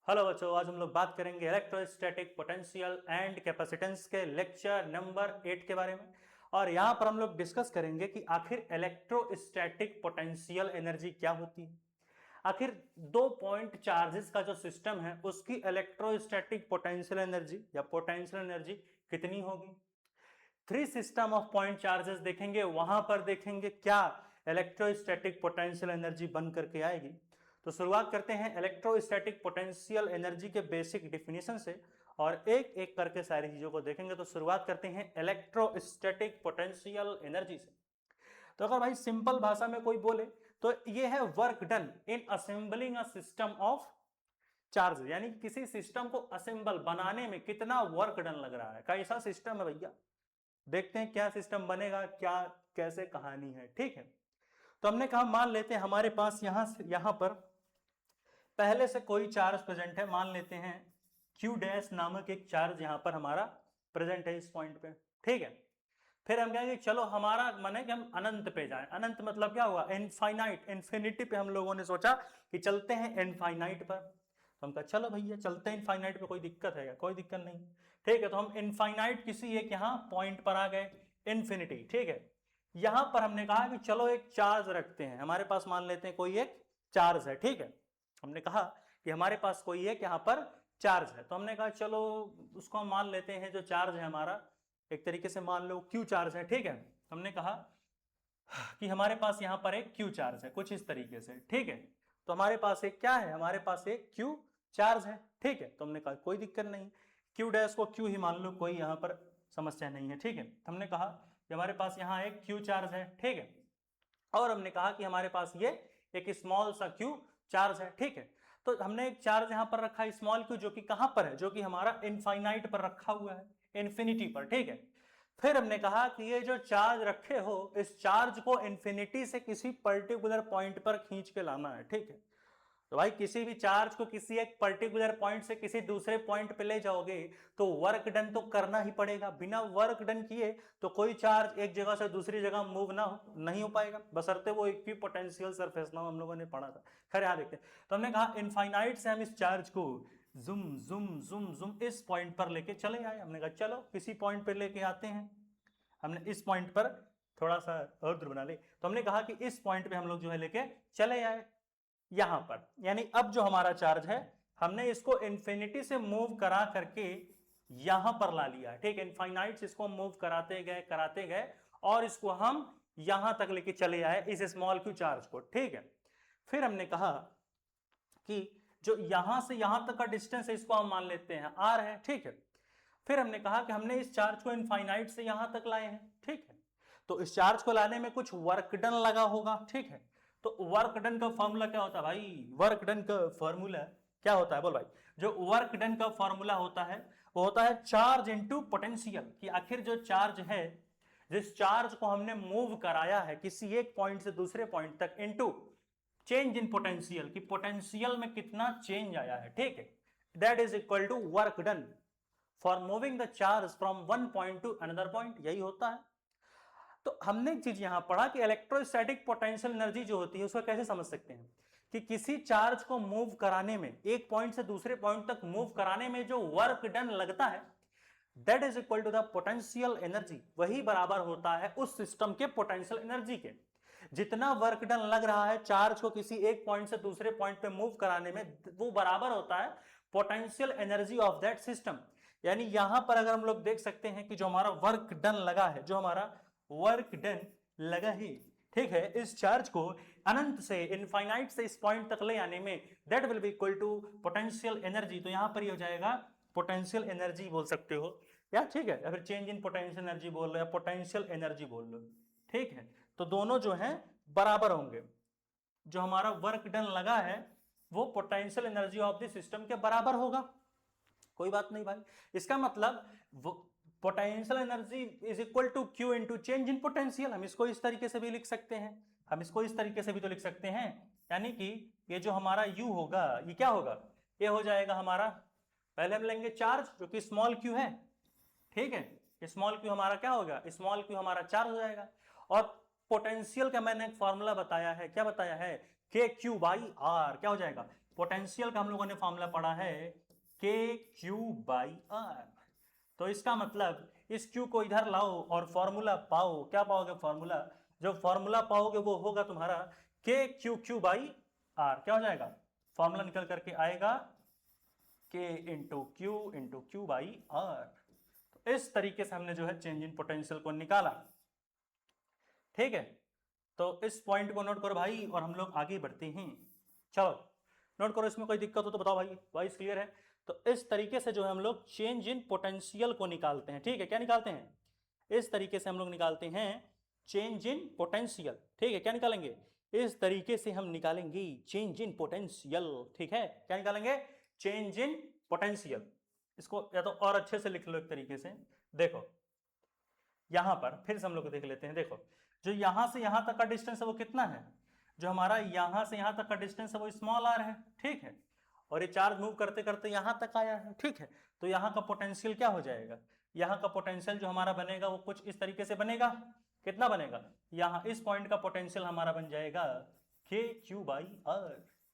Hello बच्चों, आज हम लोग बात करेंगे इलेक्ट्रोस्टैटिक पोटेंशियल एंड कैपेसिटेंस के लेक्चर नंबर 8 के बारे में। और यहां पर हम लोग डिस्कस करेंगे कि आखिर इलेक्ट्रोस्टैटिक पोटेंशियल एनर्जी क्या होती है। आखिर 2 पॉइंट चार्जेस का जो सिस्टम है उसकी इलेक्ट्रोस्टैटिक पोटेंशियल एनर्जी या पोटेंशियल एनर्जी कितनी होगी। 3 सिस्टम ऑफ पॉइंट चार्जेस देखेंगे, वहां पर देखेंगे क्या इलेक्ट्रोस्टैटिक पोटेंशियल एनर्जी बन करके आएगी। तो शुरुआत करते हैं इलेक्ट्रोस्टैटिक पोटेंशियल एनर्जी के बेसिक डिफिनेशन से और एक एक करके सारी चीजों को देखेंगे। तो शुरुआत करते हैं इलेक्ट्रोस्टैटिक पोटेंशियल एनर्जी से। तो अगर भाई सिंपल भाषा में कोई बोले तो ये है work done in assembling a system of charge, यानी किसी सिस्टम को असेंबल बनाने में कितना वर्क डन लग रहा है। कैसा सिस्टम है भैया, देखते हैं क्या सिस्टम बनेगा, क्या कैसे कहानी है। ठीक है, तो हमने कहा मान लेते हैं हमारे पास यहां पर पहले से कोई चार्ज प्रेजेंट है। मान लेते हैं Q डैश नामक एक चार्ज यहां पर हमारा प्रेजेंट है इस पॉइंट पे। ठीक है, फिर हम कहेंगे चलो हमारा मन है कि हम अनंत पे जाएं। अनंत मतलब क्या हुआ, इनफाइनाइट, इन्फिनिटी पे हम लोगों ने सोचा कि चलते हैं इनफाइनाइट पर। तो हम कहा चलो भैया चलते हैं इनफाइनाइट पे, कोई दिक्कत है क्या? कोई दिक्कत नहीं। ठीक है, तो हम इनफाइनाइट किसी एक यहाँ पॉइंट पर आ गए, इन्फिनिटी। ठीक है, यहां पर हमने कहा कि चलो एक चार्ज रखते हैं हमारे पास, मान लेते हैं कोई एक चार्ज है। ठीक है, हमने कहा कि हमारे पास कोई एक यहां पर चार्ज है, तो हमने कहा चलो उसको हम मान लेते हैं जो चार्ज है हमारा, एक तरीके से मान लो Q चार्ज है। ठीक है, हमने कहा कि हमारे पास यहां पर एक Q चार्ज है कुछ इस तरीके से। ठीक है, तो हमारे पास एक क्या है, हमारे पास एक Q चार्ज है। ठीक है, तो हमने कहा कोई दिक्कत नहीं, Q डैश को Q ही मान लो, कोई यहां पर समस्या नहीं है। ठीक है, तो हमने कहा कि हमारे पास यहां एक Q चार्ज है। ठीक है, और हमने कहा कि हमारे पास ये एक स्मॉल सा Q चार्ज है। ठीक है, तो हमने एक चार्ज यहां पर रखा है स्मॉल Q, जो कि कहां पर है, जो कि हमारा इनफाइनाइट पर रखा हुआ है, इन्फिनिटी पर। ठीक है, फिर हमने कहा कि ये जो चार्ज रखे हो इस चार्ज को इन्फिनिटी से किसी पर्टिकुलर पॉइंट पर खींच के लाना है। ठीक है, तो भाई किसी भी चार्ज को किसी एक पर्टिकुलर पॉइंट से किसी दूसरे पॉइंट पे ले जाओगे तो वर्क डन तो करना ही पड़ेगा। बिना वर्क डन किए तो कोई चार्ज एक जगह से दूसरी जगह मूव नहीं हो पाएगा, बशर्ते वो इक्वी पोटेंशियल सरफेस ना हो, हम लोगों ने पढ़ा था। खैर यहाँ देखते हैं, तो हमने कहा इनफाइनाइट से हम इस चार्ज को जुम जुम जुम जुम इस पॉइंट पर लेके चले आए। हमने कहा चलो किसी पॉइंट पर लेके आते हैं, हमने इस पॉइंट पर थोड़ा सा और दूर बना ले, तो हमने कहा कि इस पॉइंट पे हम लोग जो है लेके चले आए यहां पर। यानी अब जो हमारा चार्ज है हमने इसको इन्फिनिटी से मूव करा करके यहां पर ला लिया। ठीक है, इनफाइनाइट से इसको मूव कराते गए और इसको हम यहां तक लेके चले आए इस स्मॉल क्यू चार्ज को। ठीक है, फिर हमने कहा कि जो यहां से यहां तक का डिस्टेंस है इसको हम मान लेते हैं r है। ठीक है, फिर हमने कहा कि हमने इस चार्ज को इनफाइनाइट से यहां तक लाए हैं। ठीक है, तो इस चार्ज को लाने में कुछ वर्क डन लगा होगा। ठीक है, तो वर्क डन का फॉर्मूला क्या होता है भाई, वर्क डन का फॉर्मूला क्या होता है बोल भाई। जो वर्क डन का फॉर्मूला होता है वो होता है चार्ज इनटू पोटेंशियल, कि आखिर जो चार्ज है, जिस चार्ज को हमने मूव कराया है किसी एक पॉइंट से दूसरे पॉइंट तक, इनटू चेंज इन पोटेंशियल, कि पोटेंशियल में कितना चेंज आया है। ठीक है, that is equal to work done for moving the charge from one point to another point, यही होता है। तो हमने एक चीज यहां पढ़ा कि इलेक्ट्रोस्टैटिक पोटेंशियल एनर्जी जो होती है उसको कैसे समझ सकते हैं, कि किसी चार्ज को मूव कराने में, एक पॉइंट से दूसरे पॉइंट तक मूव कराने में जो वर्क डन लगता है that is equal to the potential energy, वही बराबर होता है उस सिस्टम के पोटेंशियल एनर्जी के। जितना वर्क डन लग रहा है चार्ज को किसी एक पॉइंट से दूसरे पॉइंट पे मूव कराने में, वो बराबर होता है potential energy of that system. यानी यहां पर अगर हम लोग देख सकते हैं कि जो हमारा वर्क डन लगा है, जो हमारा वर्क डन लगा है, ठीक है, इस चार्ज को अनंत से, इनफाइनाइट से इस पॉइंट तक ले आने में, that will be equal to potential energy. तो यहां पर ये हो जाएगा पोटेंशियल एनर्जी बोल सकते हो, या ठीक है, या फिर चेंज इन पोटेंशियल एनर्जी बोल लो या पोटेंशियल एनर्जी बोल लो। ठीक है, तो दोनों जो है बराबर होंगे। जो हमारा वर्क डन लगा है वो potential energy of the system के बराबर होगा। कोई बात नहीं भाई, इसका मतलब potential energy is equal to Q into change in potential. हम इसको इस तरीके से भी लिख सकते हैं, हम इसको इस तरीके से भी तो लिख सकते हैं। यानी कि ये जो हमारा U होगा ये क्या होगा, ये हो जाएगा हमारा, पहले हम लेंगे चार्ज जो कि स्मॉल q है। ठीक है, स्मॉल q हमारा क्या होगा, स्मॉल q हमारा चार्ज हो जाएगा। और पोटेंशियल का मैंने एक फॉर्मूला बताया है, क्या बताया है, के क्यू बाई आर, क्या हो जाएगा, पोटेंशियल का हम लोगों ने फॉर्मूला पढ़ा है KQ/R। तो इसका मतलब इस Q को इधर लाओ और फॉर्मूला पाओ। क्या पाओगे फॉर्मूला? जो फॉर्मूला पाओगे वो होगा तुम्हारा KQ/R। क्या हो जाएगा? फॉर्मूला निकल करके आएगा K इंटू Q/R। तो इस तरीके से हमने जो है चेंज इन पोटेंशियल को निकाला। ठीक है, तो इस पॉइंट को नोट करो भाई और हम लोग आगे बढ़ते हैं। चलो नोट करो, इसमें कोई दिक्कत हो तो बताओ भाई। वॉइस क्लियर है? तो इस तरीके से जो है हम लोग चेंज इन पोटेंशियल को निकालते हैं। ठीक है, क्या निकालते हैं? इस तरीके से हम लोग निकालते हैं चेंज इन पोटेंशियल। ठीक है, क्या निकालेंगे? इस तरीके से हम निकालेंगे चेंज इन पोटेंशियल। ठीक है, क्या निकालेंगे? Change in potential. इसको या तो और अच्छे से लिख लो एक तरीके से। देखो यहां पर फिर से हम लोग देख लेते हैं। देखो जो यहां से यहां तक का डिस्टेंस है वो कितना है? जो हमारा यहां से यहां तक का डिस्टेंस है वो स्मॉल r है। ठीक है, और ये चार्ज मूव करते करते यहां तक आया है। ठीक है, तो यहाँ का पोटेंशियल क्या हो जाएगा? यहाँ का पोटेंशियल जो हमारा बनेगा वो कुछ इस तरीके से बनेगा। कितना बनेगा? यहाँ इस पॉइंट का पोटेंशियल हमारा बन जाएगा KQ/R।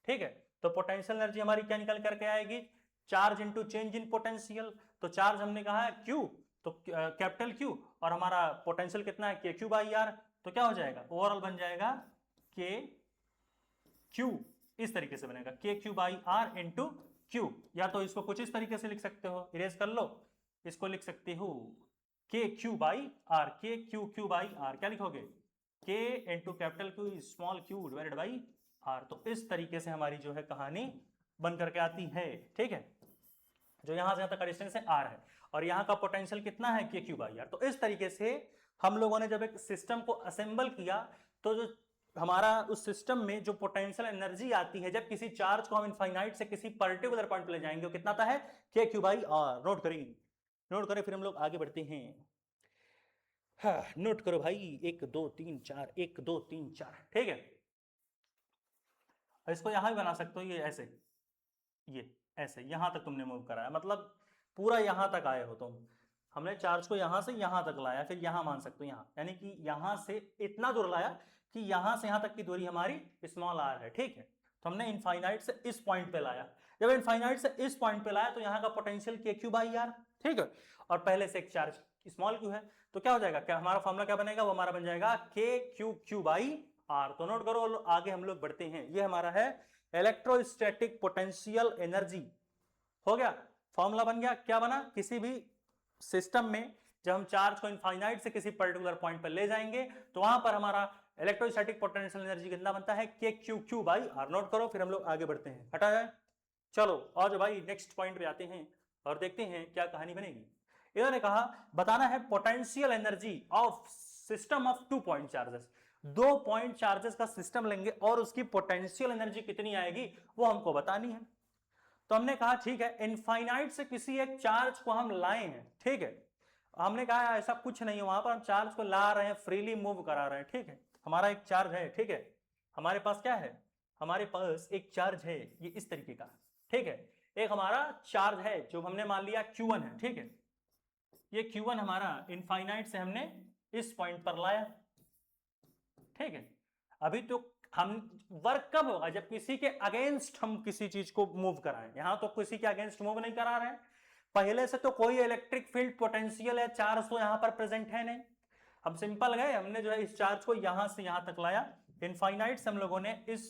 ठीक है, तो पोटेंशियल एनर्जी हमारी क्या निकल करके आएगी? Charge into change in potential. तो चार्ज हमने कहा है Q, तो कैपिटल Q, और हमारा पोटेंशियल कितना है? KQ/R। तो क्या हो जाएगा? ओवरऑल बन जाएगा KQ, इस तरीके से बनेगा KQ/R इंटू Q। या तो इसको कुछ इस तरीके से लिख सकते हो, इरेज कर लो, इसको लिख सकते हो KQ/R, KQ/R। क्या लिखोगे? K into capital Q small q divided by R। तो इस तरीके से हमारी जो है कहानी बन करके आती है। ठीक है, जो यहां से यहां तक का डिस्टेंस है R है और यहाँ का पोटेंशियल कितना है? KQ/R। तो इस तरीके से हम लोगों ने जब एक सिस्टम को असेंबल किया तो जो हमारा उस सिस्टम में जो पोटेंशियल एनर्जी आती है जब किसी चार्ज को हम इनफाइनाइट से किसी पर्टिकुलर पॉइंट पे ले जाएंगे, वो कितना आता है? KQ/R। नोट करें, नोट करें, फिर हम लोग आगे बढ़ते हैं। हाँ, नोट करो भाई, 1 2 3 4, 1 2 3 4। ठीक है, इसको यहां भी बना सकते हो, ये ऐसे, ये ऐसे यहां तक तुमने मूव कराया, मतलब पूरा यहां तक आए हो तुम। हमने चार्ज को यहां से यहां तक लाया, फिर यहां मान सकते हो यहां, यानी कि यहां से इतना दूर लाया कि यहां से यहां तक की दूरी हमारी स्मॉल r है। ठीक है, तो हमने इनफाइनाइट से इस पॉइंट पे लाया। जब इनफाइनाइट से इस पॉइंट पे लाया तो यहाँ का पोटेंशियल KQ/R। ठीक है, और पहले से एक चार्ज स्मॉल q है, तो क्या हो जाएगा? क्या हमारा फॉर्मूला क्या बनेगा? वो हमारा बन जाएगा KQ/R। तो नोट करो, आगे हम लोग बढ़ते हैं। ये हमारा है इलेक्ट्रोस्टैटिक पोटेंशियल एनर्जी। हो गया, फॉर्मूला बन गया। क्या बना? किसी भी सिस्टम में जब हम चार्ज को इनफाइनाइट से किसी पर्टिकुलर पॉइंट पर ले जाएंगे तो वहां पर हमारा इलेक्ट्रोस्टैटिक पोटेंशियल एनर्जी कितना बनता है? KQ/R। नोट करो, फिर हम लोग आगे बढ़ते हैं। हटा जाए, चलो आज भाई नेक्स्ट पॉइंट पे आते हैं और देखते हैं क्या कहानी बनेगी। इन्होंने कहा बताना है potential energy of system of 2 point charges. 2 point charges का सिस्टम लेंगे और उसकी पोटेंशियल एनर्जी कितनी आएगी वो हमको बतानी है। तो हमने कहा ठीक है, इनफाइनाइट से किसी एक चार्ज को हम लाए हैं। ठीक है, हमने कहा ऐसा कुछ नहीं है, वहां पर हम चार्ज को ला रहे हैं, फ्रीली मूव करा रहे हैं। ठीक है, हमारा एक चार्ज है। ठीक है, हमारे पास क्या है? हमारे पास एक चार्ज है, ये इस तरीके का। ठीक है, एक हमारा चार्ज है जो हमने मान लिया Q1 है। ठीक है, ये Q1 हमारा इनफाइनाइट से हमने इस पॉइंट पर लाया। ठीक है, अभी तो हम वर्क कब होगा? जब किसी के अगेंस्ट हम किसी चीज को मूव कराएं। यहां तो किसी के अगेंस्ट मूव नहीं करा रहे हैं, पहले से तो कोई इलेक्ट्रिक फील्ड पोटेंशियल है चार्ज तो यहां पर प्रेजेंट है नहीं। हम सिंपल गए, हमने जो है इस चार्ज को यहां से यहां तक लाया, इनफाइनाइट से हम लोगों ने इस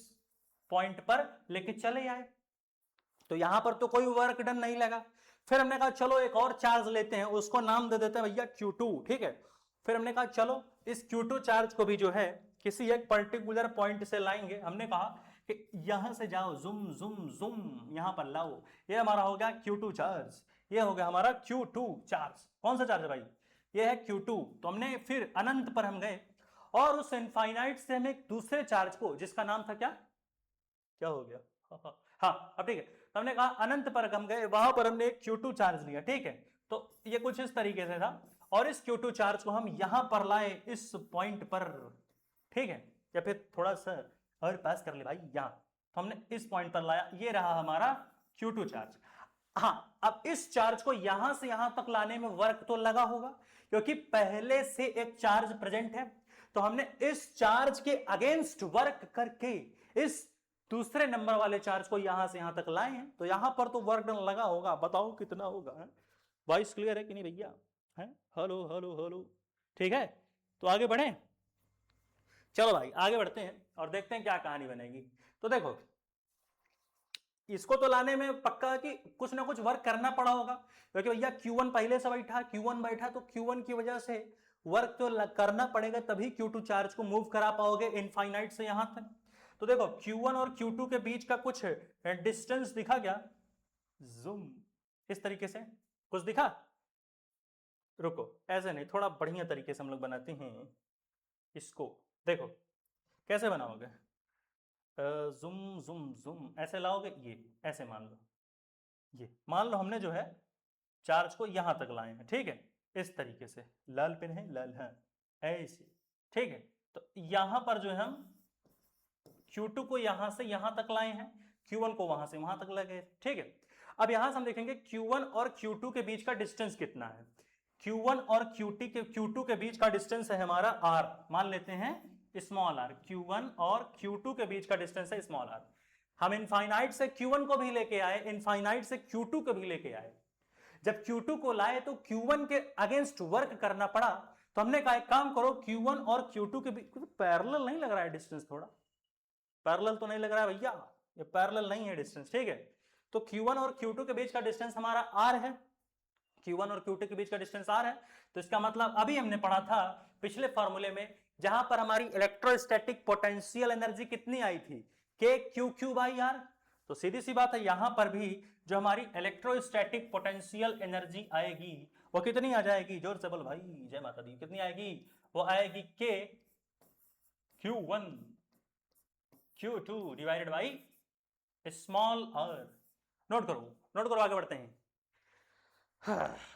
पॉइंट पर लेके चले आए, तो यहां पर तो कोई वर्क डन नहीं लगा। फिर हमने कहा चलो एक और चार्ज लेते हैं, उसको नाम दे देते हैं भैया Q2। ठीक है, फिर हमने कहा चलो इस Q2 चार्ज को भी जो है किसी एक पर्टिकुलर पॉइंट से लाएंगे। हमने कहा कि यहां से जाओ, जुम जुम जुम यहां पर लाओ। ये हमारा हो गया Q2 चार्ज, ये हो गया हमारा Q2 चार्ज। कौन सा चार्ज है भाई? ये है Q2। तो हमने फिर अनंत पर हम गए और उस इनफाइनाइट से हम एक दूसरे चार्ज को, जिसका नाम था क्या हो गया? हाँ, अब ठीक है, तो हमने कहा अनंत पर हम गए, वहां पर हमने एक Q2 चार्ज लिया। ठीक है, तो ये कुछ इस तरीके से था और इस Q2 चार्ज को हम यहां पर लाए इस पॉइंट पर। ठीक है, या फिर थोड़ा सा और पास कर ले भाई, यहां तो हमने इस पॉइंट पर लाया, ये रहा हमारा Q2 चार्ज। हाँ, अब इस चार्ज को यहां से यहां तक लाने में वर्क तो लगा होगा क्योंकि पहले से एक चार्ज प्रेजेंट है। तो हमने इस चार्ज के अगेंस्ट वर्क करके इस दूसरे नंबर वाले चार्ज को यहां से यहां तक लाए हैं, तो यहां पर तो वर्क डन लगा होगा, बताओ कितना होगा। वॉइस क्लियर है कि नहीं भैया? है हेलो हेलो हेलो, ठीक है। तो आगे बढ़े, चलो भाई आगे बढ़ते हैं और देखते हैं क्या कहानी बनेगी। तो देखो इसको तो लाने में पक्का कि कुछ ना कुछ वर्क करना पड़ा होगा, क्योंकि भैया Q1 पहले से बैठा, Q1 बैठा तो Q1 की वजह से वर्क तो करना पड़ेगा, तभी Q2 चार्ज को मूव करा पाओगे इनफाइनाइट से यहां तक। तो देखो Q1 और Q2 के बीच का कुछ डिस्टेंस दिखा क्या? जूम इस तरीके से कुछ दिखा? रुको ऐसे नहीं, थोड़ा बढ़िया तरीके से हम लोग बनाते हैं इसको। देखो कैसे बनाओगे, जूम जूम जूम ऐसे लाओगे, ये ऐसे मान लो, ये मान लो हमने जो है चार्ज को यहां तक लाए हैं, ठीक है, इस तरीके से। लाल पेन है, लाल, हाँ ऐसे, ठीक है। तो यहां पर जो है हम Q2 को यहां से यहां तक लाए हैं, Q1 को वहां से वहां तक लगे, ठीक है। अब यहां से हम देखेंगे Q1 और Q2 के बीच का डिस्टेंस कितना है। Q1 और Q2 के बीच का डिस्टेंस है हमारा R, मान लेते हैं स्मॉल r। Q1 और Q2 के बीच का डिस्टेंस है स्मॉल r। हम इनफाइनाइट से Q1 को भी लेके आए, इनफाइनाइट से Q2 को भी लेके आए। जब Q2 को लाए तो Q1 के अगेंस्ट वर्क करना पड़ा, तो हमने कहा एक काम करो Q1 और Q2 के बीच, पैरेलल नहीं लग रहा है डिस्टेंस, थोड़ा पैरेलल तो नहीं लग रहा है भैया, ये पैरेलल नहीं है डिस्टेंस, ठीक है। तो Q1 और Q2 के बीच का डिस्टेंस हमारा R है, Q1 और Q2 के बीच का डिस्टेंस R है। तो इसका मतलब अभी हमने पढ़ा था पिछले फॉर्मूले में, जहां पर हमारी इलेक्ट्रोस्टैटिक पोटेंशियल एनर्जी कितनी आई थी, KQ/R। तो सीधी सी बात है, यहां पर भी जो हमारी इलेक्ट्रोस्टैटिक पोटेंशियल एनर्जी आएगी वो कितनी आ जाएगी, जोर से बोल भाई, जय माता दी, कितनी आएगी? वो आएगी KQ1 Q2 divided by small r। Note करो, नोट करो, आगे बढ़ते हैं।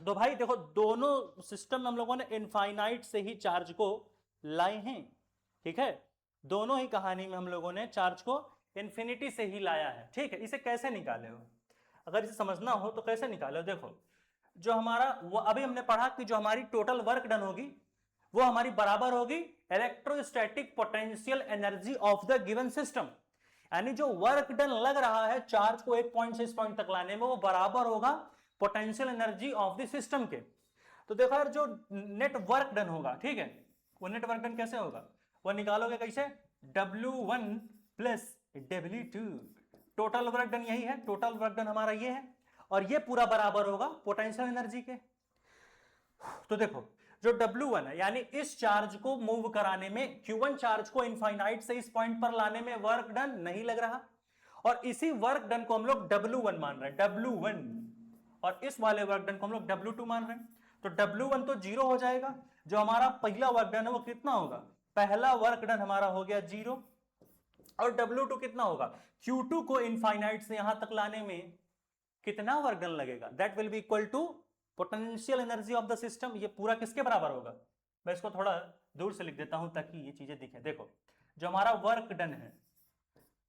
तो भाई देखो दोनों सिस्टम में हम लोगों ने इनफाइनाइट से ही चार्ज को लाए हैं, ठीक है। दोनों ही कहानी में हम लोगों ने चार्ज को इन्फिनिटी से ही लाया है, ठीक है। इसे कैसे निकाले हो, अगर इसे समझना हो तो कैसे निकाले हो, देखो जो हमारा वो अभी हमने पढ़ा कि जो हमारी टोटल वर्क डन होगी वो हमारी बराबर होगी electrostatic potential energy of the given system. यानी जो वर्क डन लग रहा है चार्ज को एक पॉइंट से इस पॉइंट तक लाने में, वो बराबर होगा potential energy of the system के। तो देखो यार जो नेट वर्क डन होगा, ठीक है, वो नेट वर्क डन कैसे होगा, वो निकालोगे कैसे, W1 plus W2। Total work done यही है, टोटल वर्क डन हमारा ये है, और ये पूरा बराबर होगा पोटेंशियल एनर्जी के। तो देखो जो W1 है, यानी इस चार्ज को मूव कराने में, Q1 चार्ज को इनफाइनाइट से इस पॉइंट पर लाने में वर्क डन नहीं लग रहा, और इसी वर्क डन को हम लोग W1 मान रहे हैं, W1, और इस वाले वर्क डन को हम लोग W2 मान रहे हैं। तो W1 तो जीरो हो जाएगा, जो हमारा पहला वर्क डन है वो कितना होगा, पहला वर्क डन हमारा हो गया जीरो, और W2 कितना होगा, Q2 को इनफाइनाइट से यहां तक लाने में कितना वर्क डन लगेगा, that will be equal to potential energy of the system. ये पूरा किसके बराबर होगा, मैं इसको थोड़ा दूर से लिख देता हूं ताकि ये चीजें दिखें। देखो जो हमारा वर्क डन है,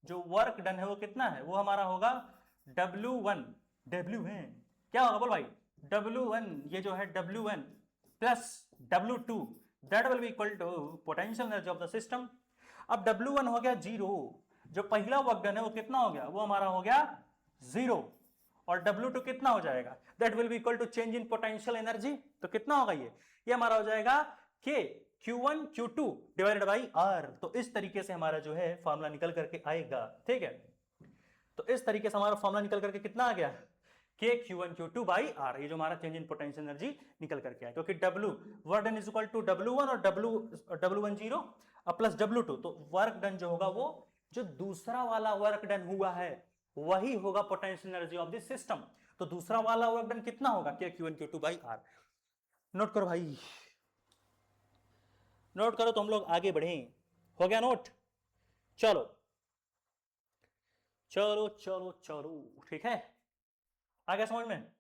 जो वर्क डन है वो कितना है, वो हमारा होगा W1, W है क्या होगा बोल भाई, W1, ये जो है W1 plus W2, that will be equal to potential energy of the system. अब W1 हो गया जीरो, जो पहला वर्क डन है वो कितना हो गया, वो हमारा हो गया जीरो, और W2 कितना हो जाएगा, that will be equal to change in potential energy. तो कितना होगा ये हमारा हो जाएगा K Q1 Q2 divided by R। तो इस तरीके से हमारा जो है फॉर्मूला निकल करके आएगा, ठीक है। तो इस तरीके से हमारा फॉर्मूला निकल करके कितना आ गया, K Q1 Q2 by R, ये जो हमारा चेंज इन पोटेंशियल एनर्जी निकल करके आया, क्योंकि W work done is equal to W1 और W1 जीरो प्लस W2। तो वर्क डन जो होगा वो जो दूसरा वाला वर्क डन हुआ है वही होगा potential energy of the system. तो दूसरा वाला वर्क डन कितना होगा, K Q1 Q2 by R। Note करो भाई, नोट करो तो हम लोग आगे बढ़े। हो गया नोट, चलो चलो चलो चलो, ठीक है, आगे समझ में,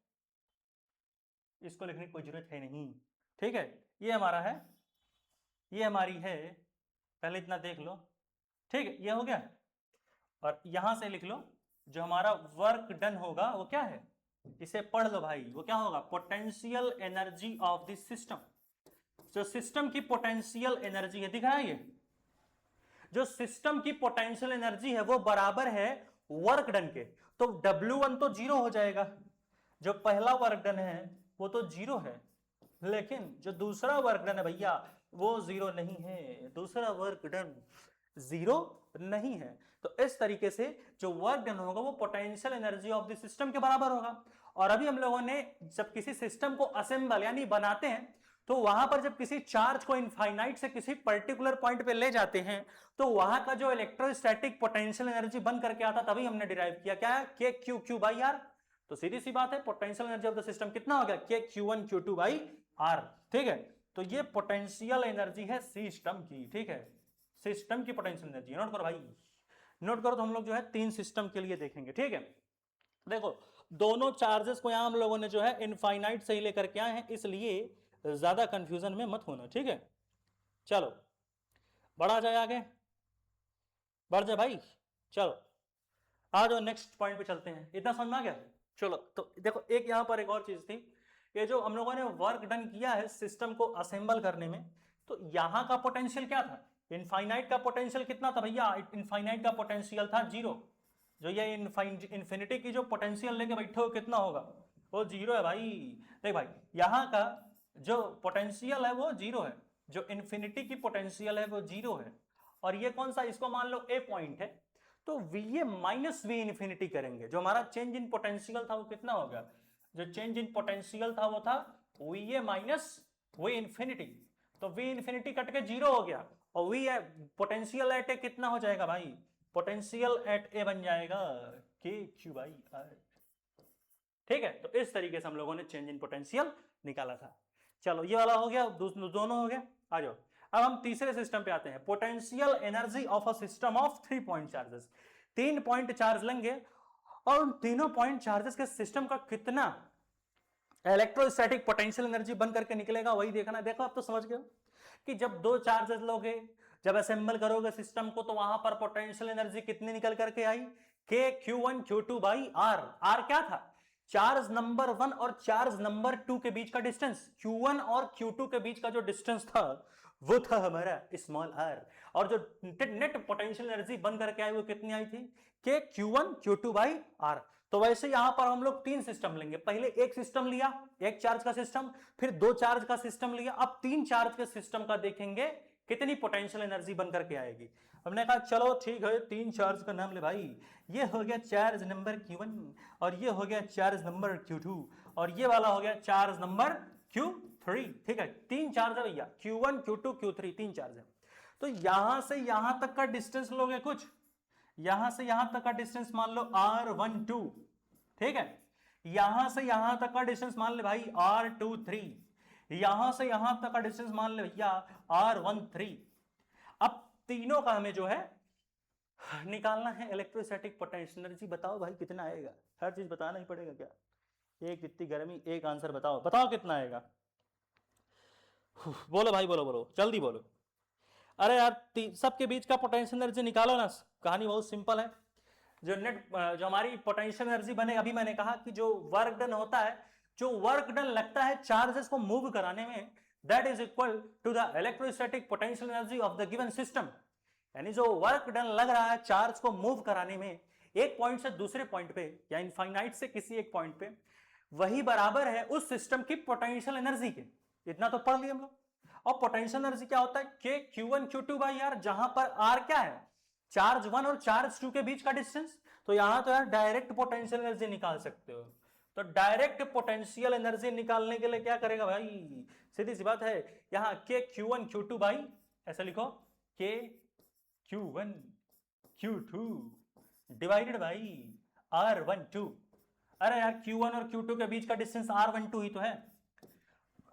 इसको लिखने की कोई जरूरत है नहीं, ठीक है। ये हमारा है, ये हमारी है, पहले इतना देख लो, ठीक है, ये हो गया। और यहां से लिख लो जो हमारा वर्क डन होगा वो क्या है, इसे पढ़ लो भाई, वो क्या होगा, potential energy of the system. जो सिस्टम की पोटेंशियल एनर्जी है, दिख रहा है ये, जो सिस्टम की पोटेंशियल एनर्जी है वो बराबर है वर्क डन के, तो W1 तो जीरो हो जाएगा, जो पहला वर्क डन है वो तो जीरो है, लेकिन जो दूसरा वर्क डन है भैया वो जीरो नहीं है, दूसरा वर्क डन जीरो नहीं है। तो इस तरीके से जो वर्क डन होगा वो potential energy of the system के बराबर होगा। और अभी हम लोगों ने जब किसी सिस्टम को असेंबल यानी बनाते हैं तो वहां पर जब किसी चार्ज को इनफाइनाइट से किसी पर्टिकुलर पॉइंट पे ले जाते हैं तो वहां का जो इलेक्ट्रोस्टैटिक पोटेंशियल एनर्जी बन करके आता तभी हमने डिराइव किया क्या, के क्यू क्यू बाई आर। तो सीधी सी बात है potential energy of the system कितना हो गया, के Q1 Q2 बाई आर। ठीक है, तो ये पोटेंशियल एनर्जी है सिस्टम की। ठीक है, सिस्टम की पोटेंशियल एनर्जी नोट करो भाई, नोट करो। तो हम लोग जो है 3 सिस्टम के लिए देखेंगे। ठीक है, देखो दोनों चार्जेस को यहां हम लोगों ने जो है इनफाइनाइट से ही लेकर के आए हैं, इसलिए ज्यादा कंफ्यूजन में मत होना। ठीक है, चलो बढ़ा जाए आगे, बढ़ जाए भाई। चलो आ जाओ नेक्स्ट पॉइंट पे चलते हैं। इतना समझ में आ गया? चलो तो देखो एक यहां पर एक और चीज थी, ये जो हम लोगों ने वर्क डन किया है सिस्टम को असेंबल करने में, तो यहां का पोटेंशियल क्या था, इनफाइनाइट का पोटेंशियल कितना था भैया, इनफाइनाइट का पोटेंशियल था जीरो। जो ये इन्फिनिटी की जो पोटेंशियल लेके बैठे हो कितना होगा, वो जीरो है भाई। देख भाई यहाँ का जो पोटेंशियल है वो जीरो है, जो इन्फिनिटी की पोटेंशियल है वो जीरो है, और ये कौन सा, इसको मान लो ए पॉइंट है, तो वी माइनस वी इन्फिनिटी करेंगे, जो हमारा चेंज इन पोटेंशियल था वो कितना हो गया, जो चेंज इन पोटेंशियल था वो था वी माइनस वी इन्फिनिटी, तो वी इन्फिनिटी कट के जीरो हो गया, और वी पोटेंशियल एट ए कितना हो जाएगा भाई, पोटेंशियल एट ए बन जाएगा के क्यू बाई आर। ठीक है, तो इस तरीके से हम लोगों ने चेंज इन पोटेंशियल निकाला था। चलो ये वाला हो गया, दोनों हो गया। आ जाओ अब हम तीसरे सिस्टम पे आते हैं, potential energy of a system of 3 point charges. 3 point charge लेंगे और उन तीनों पॉइंट चार्जेस के सिस्टम का कितना इलेक्ट्रोस्टैटिक पोटेंशियल एनर्जी बन करके निकलेगा वही देखना। देखो आप तो समझ गए कि जब 2 चार्जेस लोगे, जब असेंबल करोगे सिस्टम को, तो वहां पर पोटेंशियल एनर्जी कितनी निकल करके आई, के Q1 Q2 by are. Are क्या था, चार्ज नंबर 1 और चार्ज नंबर 2 के बीच का डिस्टेंस, Q1 और Q2 के बीच का जो डिस्टेंस था वो था हमारा स्मॉल आर, और जो नेट पोटेंशियल एनर्जी बन करके आई वो कितनी आई थी, के Q1 Q2 बाई आर। तो वैसे यहां पर हम लोग 3 सिस्टम लेंगे, पहले एक सिस्टम लिया, एक चार्ज का सिस्टम, फिर 2 चार्ज का सिस्टम लिया, अब 3 चार्ज के सिस्टम का देखेंगे कितनी पोटेंशियल एनर्जी बन करके आएगी। हमने कहा चलो ठीक है 3 चार्ज का नाम ले भाई, ये हो गया चार्ज नंबर Q1, और ये हो गया चार्ज नंबर Q2, और ये वाला हो गया चार्ज नंबर Q3। ठीक है, 3 चार्ज है भैया, Q1 Q2 Q3 3 चार्ज है। तो यहां से यहां तक का डिस्टेंस लोगे कुछ, यहां से यहां तक का डिस्टेंस मान लो R12। ठीक है, यहां से यहां तक का डिस्टेंस मान ले भाई R23, यहां से यहां तक का डिस्टेंस मान ले भैया R13। अब तीनों का हमें जो है निकालना है इलेक्ट्रोस्टैटिक पोटेंशियल एनर्जी। बताओ भाई कितना आएगा, हर चीज बताना ही पड़ेगा क्या, एक इतनी गर्मी एक आंसर बताओ, बताओ कितना आएगा, बोलो भाई बोलो बोलो जल्दी बोलो। अरे यार सबके बीच का पोटेंशियल एनर्जी निकालो ना, कहानी बहुत सिंपल है। जो जो हमारी पोटेंशियल एनर्जी बने, अभी मैंने कहा कि जो वर्क डन होता है, जो वर्क डन लगता है चार्जेस को मूव कराने में, that is equal to the electrostatic potential energy of the given system. यानी जो वर्क डन लग रहा है चार्ज को मूव कराने में एक पॉइंट से दूसरे पॉइंट पे या इनफाइनाइट से किसी एक पॉइंट पे, वही बराबर है उस सिस्टम की पोटेंशियल एनर्जी के। इतना तो पढ़ लिया हम लोग। और पोटेंशियल एनर्जी क्या होता है, के Q1 Q2 बाई आर, जहां पर आर क्या है, चार्ज 1 और चार्ज 2 के बीच का डिस्टेंस। तो यहां तो यार डायरेक्ट पोटेंशियल एनर्जी निकाल सकते हो। तो डायरेक्ट पोटेंशियल एनर्जी निकालने के लिए क्या करेगा भाई, सीधी सी बात है, यहां के Q1 Q2 बाई, ऐसा लिखो के Q1 Q2 divided by R12। अरे यार Q1 और Q2 के बीच का डिस्टेंस R12 ही तो है।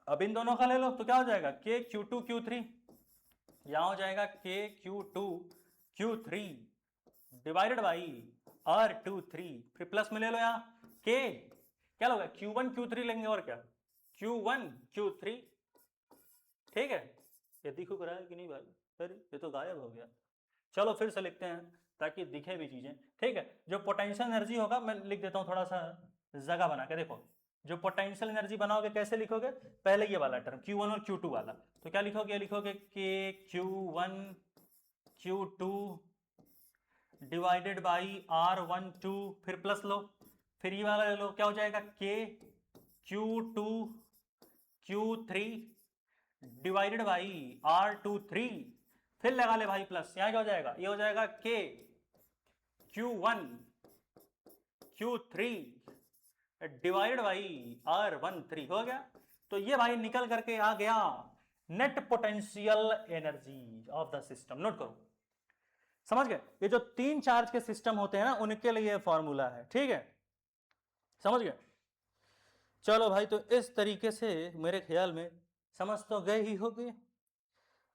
अब इन दोनों का ले लो तो क्या हो जाएगा, के Q2 Q3, यहां हो जाएगा के Q2 Q3 divided by R23, फिर प्लस में ले लो यहाँ के, क्या लोगे Q1 Q3 लेंगे, और क्या Q1 Q3। ठीक है, ये दिख रहा है कि नहीं भाई, अरे ये तो गायब हो गया। चलो फिर से लिखते हैं ताकि दिखे भी चीजें। ठीक है, जो पोटेंशियल एनर्जी होगा मैं लिख देता हूं थोड़ा सा जगह बना के। देखो जो पोटेंशियल एनर्जी बनाओगे कैसे लिखोगे, पहले ये वाला टर्म Q1 और Q2 वाला, तो क्या लिखोगे, लिखोगे के Q1 Q2 divided by R12, फिर प्लस लो, फिर ये वाला ले लो, क्या हो जाएगा K Q2 Q3 divided by R23, फिर लगा ले भाई प्लस, यहां क्या हो जाएगा, ये हो जाएगा K Q1 Q3 divided by R13, हो गया। तो ये भाई निकल करके आ गया net potential energy of the system. Note करो, समझ गए, ये जो 3 चार्ज के सिस्टम होते हैं ना, उनके लिए फॉर्मूला है, ठीक है, समझ गए। चलो भाई, तो इस तरीके से मेरे ख्याल में समझ तो गए ही होगे।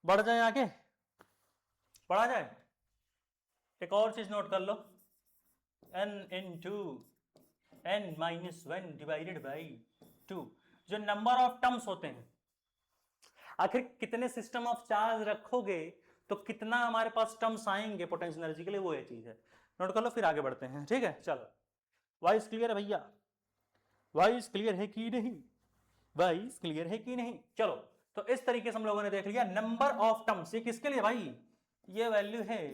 बढ़ जाए आगे, बढ़ा जाए। एक और चीज नोट कर लो, n into n-1 divided by 2, जो नंबर ऑफ टर्म्स होते हैं, आखिर कितने सिस्टम ऑफ चार्ज रखोगे तो कितना हमारे पास टर्म्स आएंगे पोटेंशियल एनर्जी के लिए, वो ये चीज है। नोट कर लो, फिर आगे बढ़ते हैं, ठीक है। चलो, वॉइस क्लियर है भैया, वॉइस क्लियर है कि नहीं, वॉइस क्लियर है कि नहीं। चलो, तो इस तरीके से हम लोगों ने देख लिया नंबर ऑफ टर्म्स। ये किसके लिए भाई, ये वैल्यू है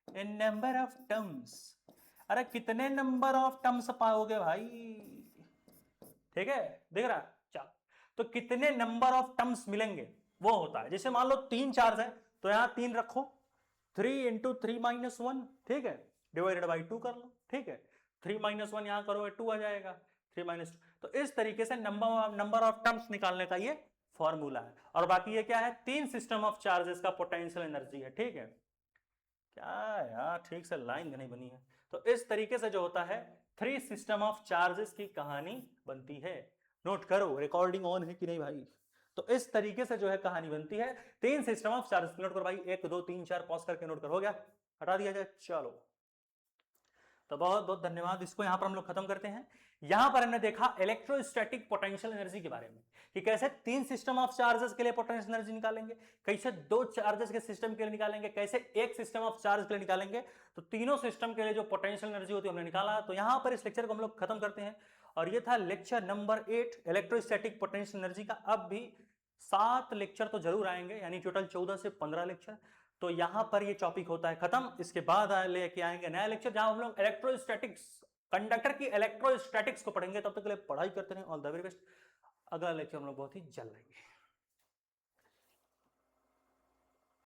इन नंबर ऑफ टर्म्स। अरे कितने नंबर ऑफ टर्म्स पाओगे भाई, ठीक है, दिख रहा है। चलो, तो कितने नंबर ऑफ टर्म्स मिलेंगे वो होता है। जैसे मान लो 3 चार्ज है, तो यहां 3 रखो, 3 इंटू 3-1, ठीक है, डिवाइडेड बाई 2 कर लो, ठीक है, 3-1 यहां करोगे 2 आ जाएगा, 3-2। तो इस तरीके से नंबर ऑफ टर्म्स निकालने का ये फॉर्मूला है। और बाकी ये क्या है, 3 सिस्टम ऑफ चार्जेस का पोटेंशियल एनर्जी है, ठीक है। क्या यार, ठीक से लाइन नहीं बनी है। तो इस तरीके से जो होता है 3 सिस्टम ऑफ चार्जेस की कहानी बनती है। नोट करो, रिकॉर्डिंग ऑन है कि नहीं भाई। तो इस तरीके से जो है कहानी बनती है 3 सिस्टम ऑफ चार्जेस। नोट करो भाई, 1 2 3 4 पॉज करके नोट करो, हो गया, हटा दिया जाए। चलो, तो बहुत बहुत धन्यवाद। इसको यहां पर हम लोग खत्म करते हैं। यहां पर हमने देखा इलेक्ट्रोस्टैटिक पोटेंशियल एनर्जी के बारे में, कि कैसे 3 सिस्टम ऑफ चार्जेस के लिए पोटेंशियल एनर्जी निकालेंगे, कैसे 2 चार्जेस के सिस्टम के लिए निकालेंगे, कैसे 1 सिस्टम ऑफ चार्ज के लिए निकालेंगे। तो तीनों सिस्टम के लिए जो पोटेंशियल एनर्जी होती है हमने निकाला। तो यहां पर इस लेक्चर को हम लोग खत्म करते हैं। और ये था lecture number 8 electrostatic potential energy का। अब भी 7 लेक्चर तो जरूर आएंगे, यानी टोटल 14 से 15 लेक्चर। तो यहां पर ये टॉपिक होता है खत्म। इसके बाद लेके आएंगे नया लेक्चर, जहां हम लोग इलेक्ट्रोस्टैटिक्स, कंडक्टर की इलेक्ट्रोस्टैटिक्स को पढ़ेंगे। तब तक के लिए पढ़ाई करते रहें। All the very best. अगला लेक्चर हम लोग बहुत ही जल्द आएंगे।